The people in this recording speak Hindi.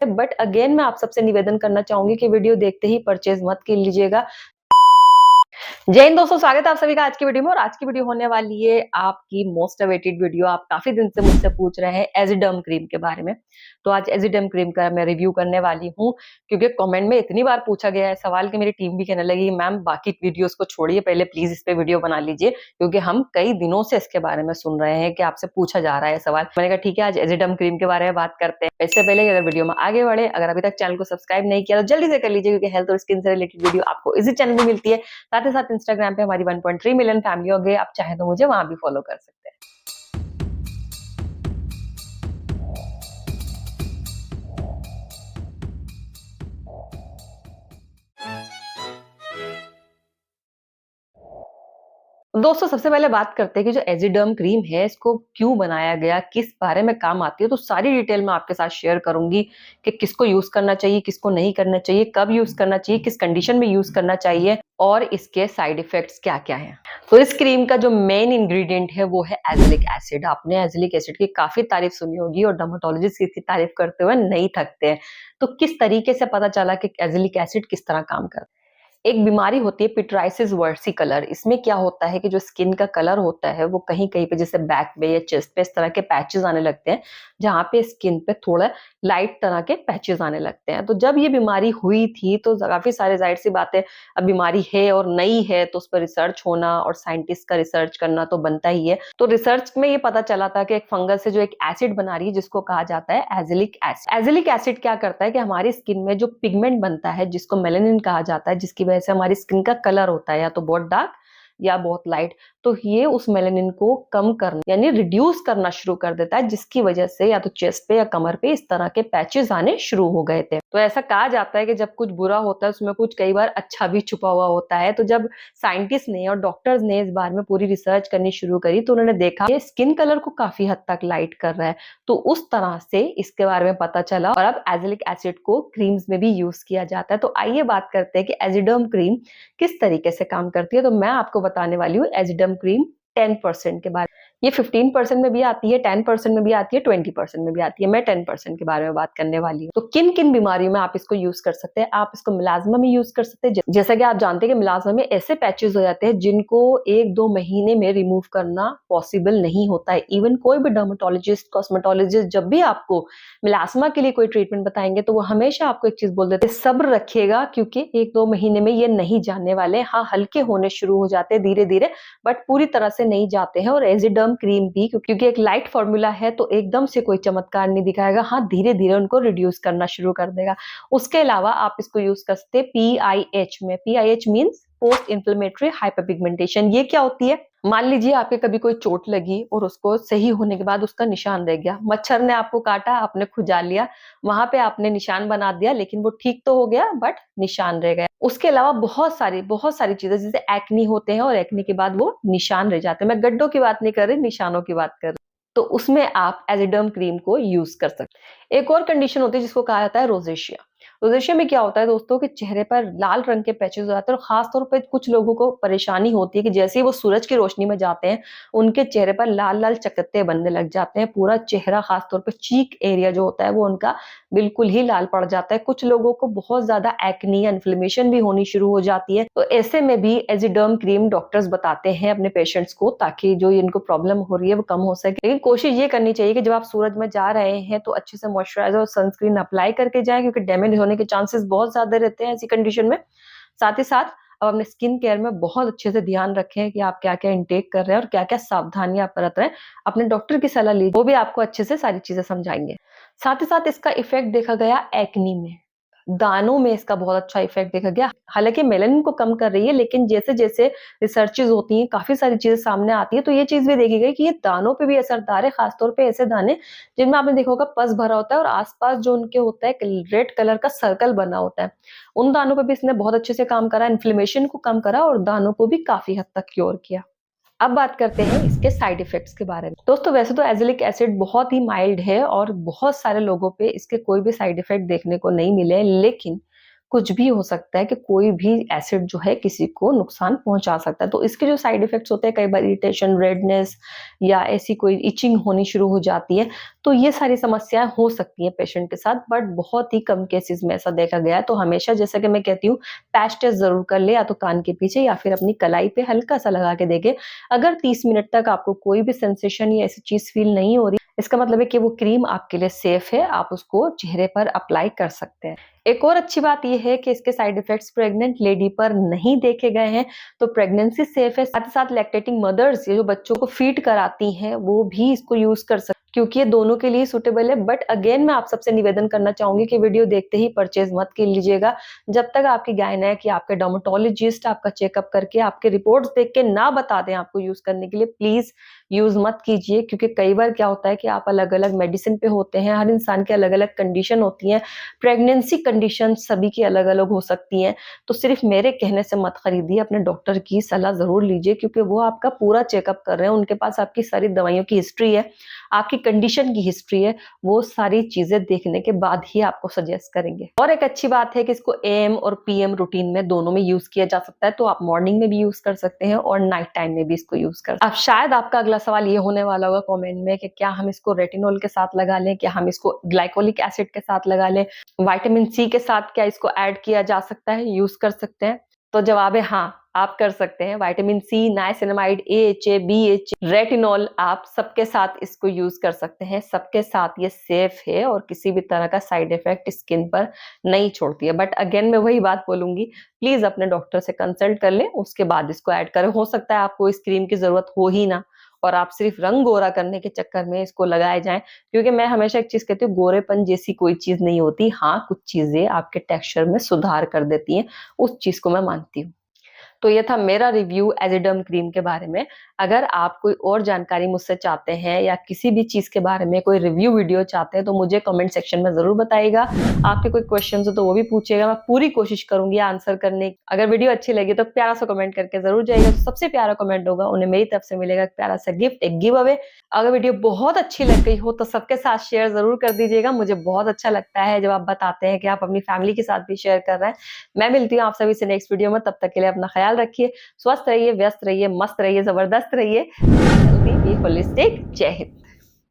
बट अगेन मैं आप सबसे निवेदन करना चाहूंगी कि वीडियो देखते ही परचेज मत कर लीजिएगा। जय हिंद दोस्तों, स्वागत है आप सभी का आज की वीडियो में। और आज की वीडियो होने वाली है आपकी मोस्ट अवेटेड वीडियो। आप काफी दिन से मुझसे पूछ रहे हैं एजिडर्म क्रीम के बारे में, तो आज एजिडर्म क्रीम का मैं रिव्यू करने वाली हूँ। क्योंकि कमेंट में इतनी बार पूछा गया है सवाल कि मेरी टीम भी कहने लगी मैम बाकी वीडियोस को छोड़िए, पहले प्लीज इस पे वीडियो बना लीजिए, क्योंकि हम कई दिनों से इसके बारे में सुन रहे हैं कि आपसे पूछा जा रहा है सवाल। मैंने कहा ठीक है, आज एजिडर्म क्रीम के बारे में बात करते हैं। इससे पहले अगर वीडियो में आगे बढ़े, अगर अभी तक चैनल को सब्सक्राइब नहीं किया तो जल्दी से कर लीजिए, क्योंकि हेल्थ और स्किन से रिलेटेड वीडियो आपको इसी चैनल में मिलती है। साथ ही साथ इंस्टाग्राम पे हमारी 1.3 मिलियन फैमिली हो गई, आप चाहे तो मुझे वहां भी फॉलो कर सकते हैं। दोस्तों सबसे पहले बात करते हैं कि जो एजिडर्म क्रीम है इसको क्यों बनाया गया, किस बारे में काम आती है। तो सारी डिटेल मैं आपके साथ शेयर करूंगी कि किसको यूज करना चाहिए, किसको नहीं करना चाहिए, कब यूज करना चाहिए, किस कंडीशन में यूज करना चाहिए और इसके साइड इफेक्ट्स क्या क्या हैं। तो इस क्रीम का जो मेन इंग्रेडिएंट है वो है एजिलिक एसिड। आपने एजिलिक एसिड की काफी तारीफ सुनी होगी और डर्मेटोलॉजिस्ट इसकी तारीफ करते हुए नहीं थकते हैं। तो किस तरीके से पता चला कि एजिलिक एसिड किस तरह काम करता है। एक बीमारी होती है पिट्राइसिस वर्सिकलर। इसमें क्या होता है कि जो स्किन का कलर होता है वो कहीं कहीं पे जैसे बैक पे या चेस्ट पे इस तरह के पैचेस आने लगते हैं, जहाँ पे स्किन पे थोड़ा लाइट तरह के पैचेस आने लगते हैं। तो जब ये बीमारी हुई थी तो काफी सारे जाहिर सी बात है, अब बीमारी है और नई है तो उस पर रिसर्च होना और साइंटिस्ट का रिसर्च करना तो बनता ही है। तो रिसर्च में ये पता चला था कि एक फंगस से जो एक एसिड बना रही है जिसको कहा जाता है एजिलिक एसिड। एजिलिक एसिड क्या करता है कि हमारी स्किन में जो पिगमेंट बनता है जिसको मेलानिन कहा जाता है, जिसकी वजह से हमारी स्किन का कलर होता है या तो बहुत डार्क या बहुत लाइट, तो ये उस मेलानिन को कम करना यानी रिड्यूस करना शुरू कर देता है, जिसकी वजह से या तो चेस्ट पे या कमर पे इस तरह के पैचेस आने शुरू हो गए थे। तो ऐसा कहा जाता है कि जब कुछ बुरा होता है उसमें कुछ कई बार अच्छा भी छुपा हुआ होता है। तो जब साइंटिस्ट ने और डॉक्टर्स ने इस बारे में पूरी रिसर्च करनी शुरू करी तो उन्होंने देखा कि स्किन कलर को काफी हद तक लाइट कर रहा है। तो उस तरह से इसके बारे में पता चला और अब एजिलिक एसिड को क्रीम्स में भी यूज किया जाता है। तो आइए बात करते हैं कि एजिडर्म क्रीम किस तरीके से काम करती है। तो मैं आपको बताने वाली हूँ एजिडर्म क्रीम 10% के बारे में। ये 15% में भी आती है, 10% में भी आती है, 20% में भी आती है। मैं 10% के बारे में बात करने वाली हूँ। तो किन किन बीमारियों में आप इसको यूज कर सकते हैं। आप इसको मिलाजमा में यूज कर सकते हैं। जैसा कि आप जानते हैं कि मिलाजमा में ऐसे पैचेस हो जाते हैं जिनको 1-2 महीने में रिमूव करना पॉसिबल नहीं होता है। इवन कोई भी डर्मेटोलॉजिस्ट, कॉस्मेटोलॉजिस्ट जब भी आपको मिलाजमा के लिए कोई ट्रीटमेंट बताएंगे तो वो हमेशा आपको एक चीज बोल देते हैं, सब्र रखिएगा क्योंकि 1-2 महीने में ये नहीं जाने वाले। हाँ, हल्के होने शुरू हो जाते हैं धीरे धीरे, बट पूरी तरह से नहीं जाते हैं। और एजिडर्म क्रीम भी क्योंकि एक लाइट फॉर्मूला है तो एकदम से कोई चमत्कार नहीं दिखाएगा। हाँ, धीरे धीरे उनको रिड्यूस करना शुरू कर देगा। उसके अलावा आप इसको यूज कर सकते हैं PIH में। PIH means post inflammatory hyperpigmentation. ये क्या होती है? मान लीजिए आपके कभी कोई चोट लगी और उसको सही होने के बाद उसका निशान रह गया। मच्छर ने आपको काटा, आपने खुजा लिया, वहां पे आपने निशान बना दिया, लेकिन वो ठीक तो हो गया बट निशान रह गया। उसके अलावा बहुत सारी चीजें जैसे एक्नी होते हैं और एक्नी के बाद वो निशान रह जाते हैं। मैं गड्ढों की बात नहीं कर रही, निशानों की बात कर रही। तो उसमें आप एजिडर्म क्रीम को यूज कर सकते हैं। एक और कंडीशन होती है जिसको कहा जाता है रोजेशिया। रोजेशिया में क्या होता है दोस्तों कि चेहरे पर लाल रंग के पैचेस हो जाते हैं और खास तौर पे कुछ लोगों को परेशानी होती है कि जैसे ही वो सूरज की रोशनी में जाते हैं उनके चेहरे पर लाल लाल चकत्ते बनने लग जाते हैं। पूरा चेहरा, खास तौर पे चीक एरिया जो होता है वो उनका बिल्कुल ही लाल पड़ जाता है। कुछ लोगों को बहुत ज्यादा एक्नी, इन्फ्लेमेशन भी होनी शुरू हो जाती है। तो ऐसे में भी एजिडर्म क्रीम डॉक्टर्स बताते हैं अपने पेशेंट्स को, ताकि जो इनको प्रॉब्लम हो रही है वो कम हो सके। लेकिन कोशिश ये करनी चाहिए कि जब आप सूरज में जा रहे हैं तो अच्छे से मॉइस्चराइजर और सनस्क्रीन अप्लाई करके जाएं, क्योंकि डैमेज होने के चांसेस बहुत ज्यादा रहते हैं ऐसी कंडीशन में। साथ ही साथ अब अपने स्किन केयर में बहुत अच्छे से ध्यान रखें कि आप क्या क्या इंटेक कर रहे हैं और क्या क्या सावधानियां आप बरत रहे हैं। अपने डॉक्टर की सलाह लीजिए, वो भी आपको अच्छे से सारी चीजें समझाएंगे। साथ ही साथ इसका इफेक्ट देखा गया एक्नी में, दानों में इसका बहुत अच्छा इफेक्ट देखा गया। हालांकि मेलानिन को कम कर रही है, लेकिन जैसे जैसे रिसर्चेज होती हैं, काफी सारी चीजें सामने आती है, तो ये चीज भी देखी गई कि ये दानों पे भी असरदार है। खासतौर पे ऐसे दाने जिनमें आपने देखा होगा पस भरा होता है और आसपास जो उनके होता है रेड कलर का सर्कल बना होता है, उन दानों पे भी इसने बहुत अच्छे से काम करा, इन्फ्लेमेशन को कम करा और दानों को भी काफी हद तक क्योर किया। अब बात करते हैं इसके साइड इफेक्ट्स के बारे में। दोस्तों वैसे तो एजिलिक एसिड बहुत ही माइल्ड है और बहुत सारे लोगों पे इसके कोई भी साइड इफेक्ट देखने को नहीं मिले, लेकिन कुछ भी हो सकता है कि कोई भी एसिड जो है किसी को नुकसान पहुंचा सकता है। तो इसके जो साइड इफेक्ट्स होते हैं, कई बार इरिटेशन, रेडनेस या ऐसी कोई इचिंग होनी शुरू हो जाती है। तो ये सारी समस्याएँ हो सकती हैं पेशेंट के साथ, बट बहुत ही कम केसेज़ में ऐसा देखा गया है। तो हमेशा जैसा कि मैं कहती हूँ, पैच टेस्ट ज़रूर कर लें, या तो कान के पीछे या फिर अपनी कलाई पे हल्का-सा लगा के देखें। अगर 30 मिनट तक आपको कोई भी सेंसेशन या ऐसी चीज़ फ़ील नहीं हो रही, इसका मतलब है कि वो क्रीम आपके लिए सेफ है, आप उसको चेहरे पर अप्लाई कर सकते हैं। एक और अच्छी बात ये है कि इसके साइड इफ़ेक्ट्स प्रेग्नेंट लेडी पर नहीं देखे गए हैं, तो प्रेगनेंसी सेफ है। साथ ही साथ लैक्टेटिंग मदर्स, ये जो बच्चों को फीड कराती हैं, वो भी इसको यूज़ कर सकती, क्योंकि ये दोनों के लिए सूटेबल है। बट अगेन मैं आप सबसे निवेदन करना चाहूँगी कि वीडियो देखते ही परचेज़ मत कर लीजिएगा। जब तक आपकी गायनेक या आपके डर्मेटोलॉजिस्ट आपका चेकअप करके आपके रिपोर्ट्स देख के ना बता दें आपको यूज़ करने के लिए, प्लीज़ यूज़ मत कीजिए, क्योंकि कई बार क्या होता है कि आप अलग-अलग मेडिसिन पे होते हैं, हर इंसान की अलग-अलग कंडीशन होती है, प्रेगनेंसी कंडीशन सभी की अलग-अलग हो सकती हैं, तो सिर्फ मेरे कहने से मत खरीदिए, अपने डॉक्टर की सलाह ज़रूर लीजिए, क्योंकि वो आपका पूरा चेकअप कर रहे हैं, उनके पास आपकी सारी दवाइयों की हिस्ट्री है, आपकी कंडीशन की हिस्ट्री है, वो सारी चीज़ें देखने के बाद ही आपको सजेस्ट करेंगे। और एक अच्छी बात है कि इसको एएम और पीएम रूटीन में दोनों में यूज़ किया जा सकता है, तो आप मॉर्निंग में भी यूज़ कर सकते हैं और नाइट टाइम में भी इसको यूज़ कर सकते हैं। अब शायद आपका अगला सवाल ये होने वाला होगा कमेंट में कि क्या हम इसको रेटिनॉल के साथ लगा लें, क्या हम इसको ग्लाइकोलिक एसिड के साथ लगा लें, विटामिन सी के साथ क्या इसको ऐड किया जा सकता है, यूज़ कर सकते हैं? तो जवाब है हाँ, आप कर सकते हैं। Vitamin C, niacinamide, AHA, BHA, retinol, आप सबके साथ इसको यूज़ कर सकते हैं। सबके साथ ये सेफ है और किसी भी तरह का साइड इफ़ेक्ट स्किन पर नहीं छोड़ती है। बट अगेन मैं वही बात बोलूँगी, प्लीज़ अपने डॉक्टर से कंसल्ट कर लें, उसके बाद इसको ऐड करें। हो सकता है आपको इस क्रीम की ज़रूरत हो ही ना, और आप सिर्फ रंग गोरा करने के चक्कर में इसको लगाए जाएँ, क्योंकि मैं हमेशा एक चीज़ कहती हूँ, गोरेपन जैसी कोई चीज़ नहीं होती। हाँ, कुछ चीज़ें आपके टेक्सचर में सुधार कर देती हैं, उस चीज़ को मैं मानती हूँ। तो ये था मेरा रिव्यू एजिडर्म क्रीम के बारे में। अगर आप कोई और जानकारी मुझसे चाहते हैं या किसी भी चीज़ के बारे में कोई रिव्यू वीडियो चाहते हैं, तो मुझे कमेंट सेक्शन में ज़रूर बताइएगा। आपके कोई क्वेश्चन्स हो तो वो भी पूछिएगा, मैं पूरी कोशिश करूँगी आंसर करने की। अगर वीडियो अच्छी लगी तो प्यारा सा कमेंट करके ज़रूर जाइएगा, तो सबसे प्यारा कमेंट होगा उन्हें मेरी तरफ से मिलेगा एक प्यारा सा गिफ्ट, एक गिव अवे। अगर वीडियो बहुत अच्छी लग गई हो तो सबके साथ शेयर ज़रूर कर दीजिएगा। मुझे बहुत अच्छा लगता है जब आप बताते हैं कि आप अपनी फैमिली के साथ भी शेयर कर रहे हैं। मैं मिलती हूँ आप सभी से नेक्स्ट वीडियो में, तब तक के लिए अपना ख्याल रखिए। स्वस्थ रहिए, व्यस्त रहिए, मस्त रहिए, ज़बरदस्त रहिए। Healthy be holistic. जय हिंद।